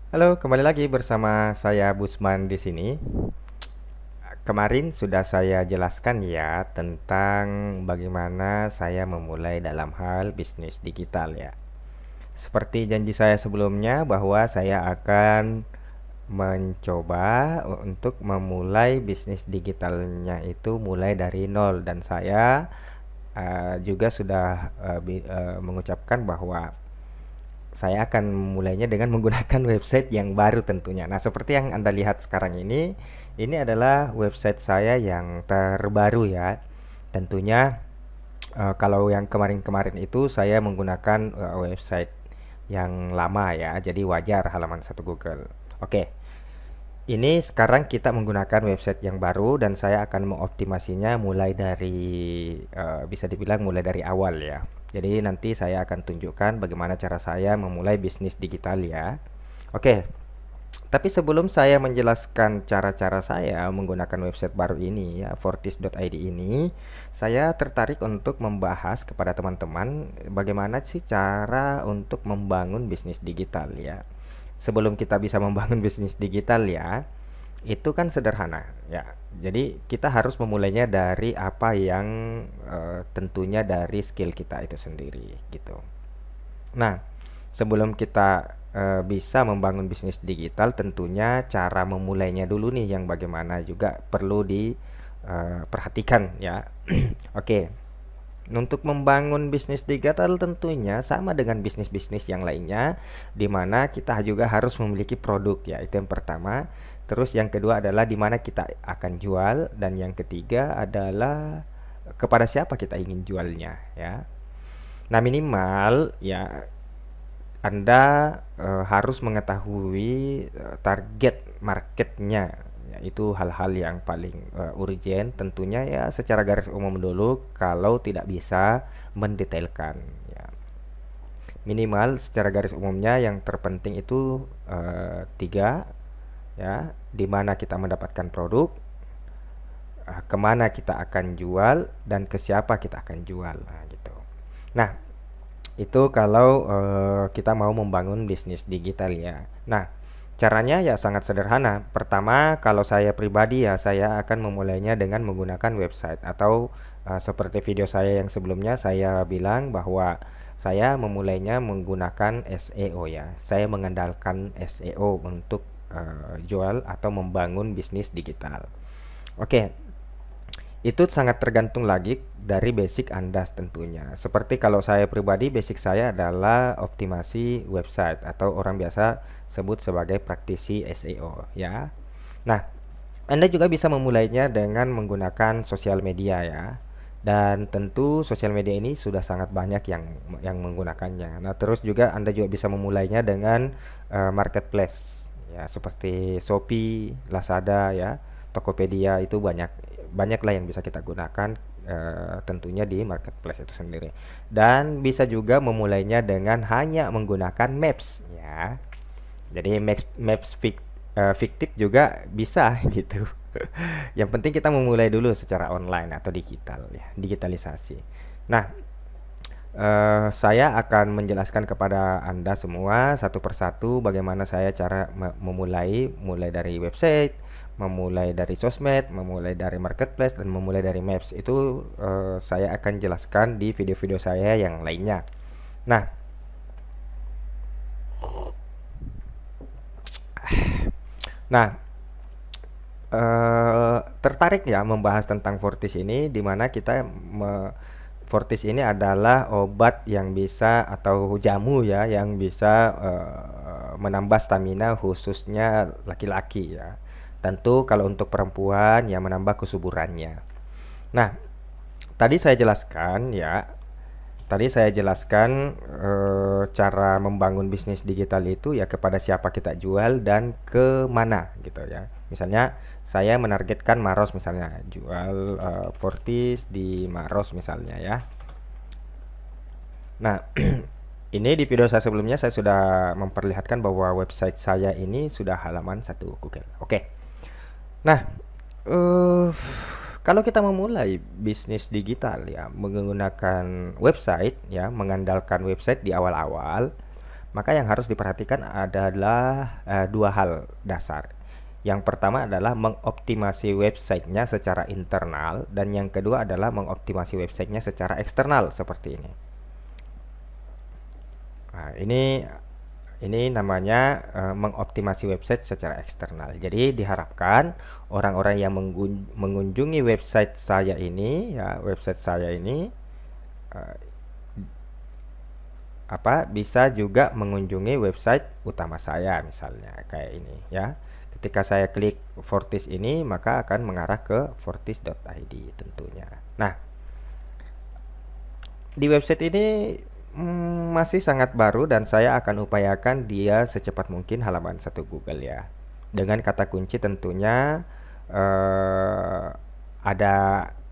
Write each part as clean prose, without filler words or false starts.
Halo, kembali lagi bersama saya Busman di sini. Kemarin sudah saya jelaskan ya tentang bagaimana saya memulai dalam hal bisnis digital ya. Seperti janji saya sebelumnya bahwa saya akan mencoba untuk memulai bisnis digitalnya itu mulai dari nol dan saya juga sudah mengucapkan bahwa saya akan memulainya dengan menggunakan website yang baru tentunya. Nah, seperti yang Anda lihat sekarang ini adalah website saya yang terbaru ya. Tentunya kalau yang kemarin-kemarin itu saya menggunakan website yang lama ya, jadi wajar halaman satu Google. Oke, ini sekarang kita menggunakan website yang baru dan saya akan mengoptimasinya mulai dari bisa dibilang mulai dari awal ya. Jadi nanti saya akan tunjukkan bagaimana cara saya memulai bisnis digital ya. Oke, tapi sebelum saya menjelaskan cara-cara saya menggunakan website baru ini ya, fortis.id ini, saya tertarik untuk membahas kepada teman-teman bagaimana sih cara untuk membangun bisnis digital ya. Sebelum kita bisa membangun bisnis digital ya, itu kan sederhana ya. Jadi kita harus memulainya dari apa yang tentunya dari skill kita itu sendiri gitu. Nah, sebelum kita bisa membangun bisnis digital, tentunya cara memulainya dulu nih yang bagaimana juga perlu diperhatikan ya. Oke, untuk membangun bisnis digital tentunya sama dengan bisnis-bisnis yang lainnya, di mana kita juga harus memiliki produk ya, itu yang pertama. Terus yang kedua adalah di mana kita akan jual, dan yang ketiga adalah kepada siapa kita ingin jualnya ya. Nah, minimal ya Anda harus mengetahui target marketnya, yaitu hal-hal yang paling urgent tentunya ya secara garis umum dulu kalau tidak bisa mendetailkan ya. Minimal secara garis umumnya yang terpenting itu tiga ya, di mana kita mendapatkan produk, kemana kita akan jual, dan ke siapa kita akan jual, nah, gitu. Nah, itu kalau kita mau membangun bisnis digital ya. Nah, caranya ya sangat sederhana. Pertama, kalau saya pribadi ya saya akan memulainya dengan menggunakan website atau seperti video saya yang sebelumnya saya bilang bahwa saya memulainya menggunakan SEO ya. Saya mengandalkan SEO untuk jual atau membangun bisnis digital. Oke, itu sangat tergantung lagi dari basic Anda tentunya. Seperti kalau saya pribadi, basic saya adalah optimasi website atau orang biasa sebut sebagai praktisi SEO ya. Nah, Anda juga bisa memulainya dengan menggunakan sosial media ya. Dan tentu sosial media ini sudah sangat banyak yang menggunakannya. Nah, terus juga Anda juga bisa memulainya dengan marketplace ya, seperti Shopee, Lazada ya, Tokopedia, itu banyaklah yang bisa kita gunakan tentunya di marketplace itu sendiri. Dan bisa juga memulainya dengan hanya menggunakan Maps ya. Jadi Maps fiktif juga bisa gitu. Yang penting kita memulai dulu secara online atau digital ya, digitalisasi. Nah, saya akan menjelaskan kepada Anda semua satu persatu bagaimana saya cara mulai dari website, memulai dari sosmed, memulai dari marketplace, dan memulai dari Maps. Itu saya akan jelaskan di video-video saya yang lainnya. Nah, nah, tertarik ya membahas tentang Fortis ini, di mana Fortis ini adalah obat yang bisa atau jamu ya yang bisa menambah stamina khususnya laki-laki ya. Tentu kalau untuk perempuan ya menambah kesuburannya. Nah, tadi saya jelaskan ya, cara membangun bisnis digital itu ya kepada siapa kita jual dan ke mana gitu ya. Misalnya saya menargetkan Maros, misalnya jual Fortis di Maros misalnya ya. Nah, ini di video saya sebelumnya saya sudah memperlihatkan bahwa website saya ini sudah halaman satu Google. Oke. Nah, eh kalau kita memulai bisnis digital ya menggunakan website ya, mengandalkan website di awal-awal, Maka yang harus diperhatikan adalah dua hal dasar. Yang pertama adalah mengoptimasi websitenya secara internal, dan yang kedua adalah mengoptimasi websitenya secara eksternal seperti ini. Nah, ini namanya mengoptimasi website secara eksternal. Jadi diharapkan orang-orang yang mengunjungi website saya ini, eh, bisa juga mengunjungi website utama saya misalnya kayak ini ya. Ketika saya klik Fortis ini, maka akan mengarah ke fortis.id tentunya. Nah, di website ini masih sangat baru dan saya akan upayakan dia secepat mungkin halaman 1 Google ya. Dengan kata kunci tentunya eh, ada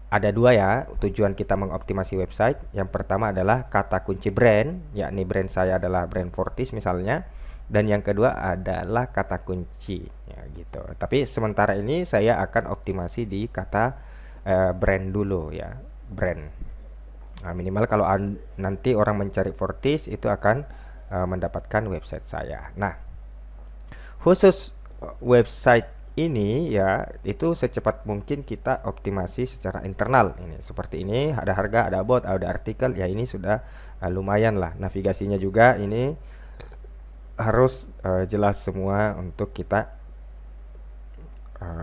ada dua ya tujuan kita mengoptimasi website. Yang pertama adalah kata kunci brand, yakni brand saya adalah brand Fortis misalnya. Dan yang kedua adalah kata kunci ya gitu. Tapi sementara ini saya akan optimasi di kata brand dulu ya, brand. Nah, minimal kalau nanti orang mencari Fortis itu akan mendapatkan website saya. Nah, khusus website ini ya itu secepat mungkin kita optimasi secara internal. Ini seperti ini, ada harga, ada about, ada artikel ya, ini sudah lumayan lah. Navigasinya juga ini harus jelas semua untuk kita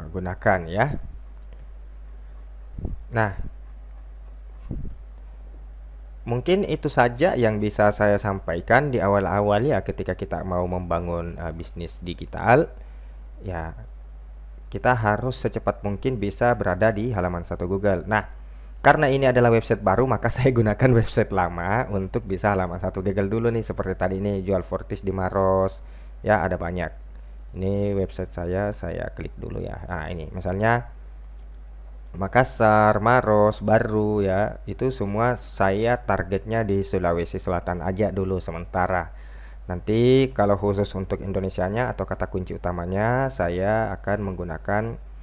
gunakan ya. Nah, mungkin itu saja yang bisa saya sampaikan di awal-awal ya, ketika kita mau membangun bisnis digital ya, kita harus secepat mungkin bisa berada di halaman 1 Google. Nah, karena ini adalah website baru, maka saya gunakan website lama untuk bisa halaman 1 Google dulu nih. Seperti tadi ini, jual Fortis di Maros ya, ada banyak. Ini website saya klik dulu ya. Nah, ini misalnya Makassar, Maros, Baru ya, itu semua saya targetnya di Sulawesi Selatan aja dulu sementara. Nanti kalau khusus untuk Indonesianya atau kata kunci utamanya, saya akan menggunakan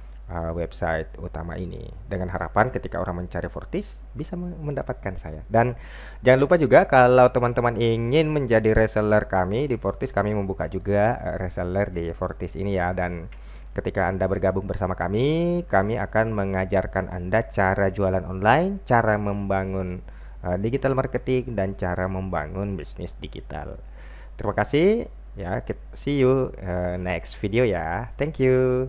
website utama ini, dengan harapan ketika orang mencari Fortis bisa mendapatkan saya. Dan jangan lupa juga kalau teman-teman ingin menjadi reseller kami di Fortis, kami membuka juga reseller di Fortis ini ya. Dan ketika Anda bergabung bersama kami akan mengajarkan Anda cara jualan online, cara membangun digital marketing, dan cara membangun bisnis digital. Terima kasih ya, see you next video ya. Thank you.